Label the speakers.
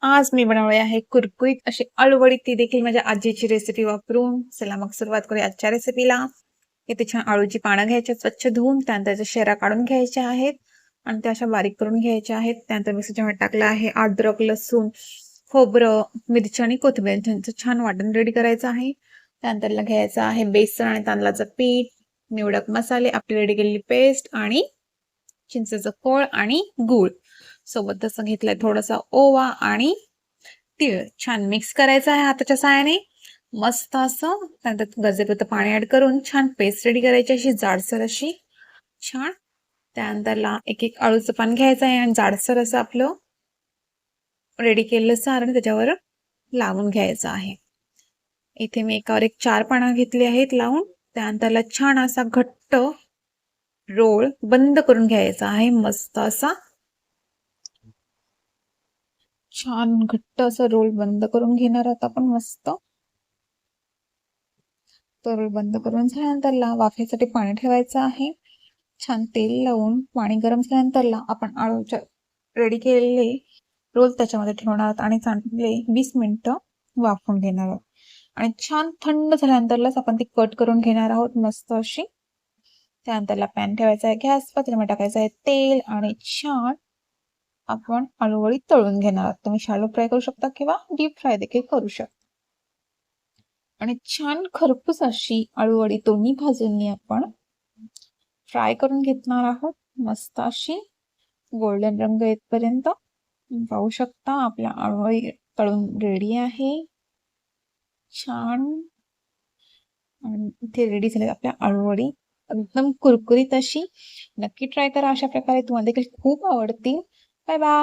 Speaker 1: आज मी बनवले आहे कुरकुरीत अशी अळूवडी, ती देखील माझ्या आजीची रेसिपी वापरून. चला मग सुरुवात करूया आजच्या रेसिपीला. इथे छान अळूची पानं घ्यायची, स्वच्छ धुवून त्यानंतर त्याच्या शेरा काढून घ्यायच्या आहेत आणि त्या अशा बारीक करून घ्यायच्या आहेत. त्यानंतर मिक्सरच्या मध्ये टाकलं आहे अद्रक, लसूण, खोबरं, मिरची आणि कोथिंबीर यांचं छान वाटण रेडी करायचं आहे. त्यानंतर घ्यायचं आहे बेसन आणि तांदळाचं पीठ, निवडक मसाले, आपली रेडी केलेली पेस्ट आणि चिंचेचं कोळ आणि गूळ. सोबत तसं घेतलंय थोडासा ओवा आणि तीळ. छान मिक्स करायचं आहे हाताच्या साहाय्याने मस्त असं. त्यानंतर गरजेपुरतं पाणी ऍड करून छान पेस्ट रेडी करायची, अशी जाडसर अशी छान. त्यानंतरला एक एक अळूचं पान घ्यायचं आहे आणि जाडसर असं आपलं रेडी केलेलं सारण त्याच्यावर लावून घ्यायचं आहे. इथे मी एकावर एक 4 पानं घेतली आहेत लावून. त्यानंतरला छान असा घट्ट रोल बंद करून घ्यायचा आहे मस्त असा. छान घट्ट असं रोल बंद करून घेणार आहोत आपण मस्त. तो रोल बंद करून झाल्यानंतरला वाफेसाठी पाणी ठेवायचं आहे. छान तेल लावून पाणी गरम झाल्यानंतरला आपण अळूच्या रेडी केलेले रोल त्याच्यामध्ये ठेवणार आहोत आणि चांगले 20 मिनिटं वाफवून घेणार आहोत. आणि छान थंड झाल्यानंतरलाच आपण ती कट करून घेणार आहोत मस्त अशी. त्यानंतरला पॅन ठेवायचा आहे गॅसवर, त्याच्यामध्ये टाकायचं आहे तेल आणि छान आपण अळूवडी तळून घेणार आहोत. तुम्ही शॅलो फ्राय करू शकता किंवा डीप फ्राय देखील करू शकता. आणि छान खरपूस अशी अळूवडी दोन्ही बाजूंनी आपण फ्राय करून घेणार आहोत मस्त अशी गोल्डन रंग येतपर्यंत. पाहू शकता आपल्या अळूवडी तळून रेडी आहे छान. आणि इथे रेडी झाले आपल्या अळूवडी एकदम कुरकुरीत अशी. नक्की ट्राय करा अशा प्रकारे, तुम्हाला देखील खूप आवडतील. Bye bye.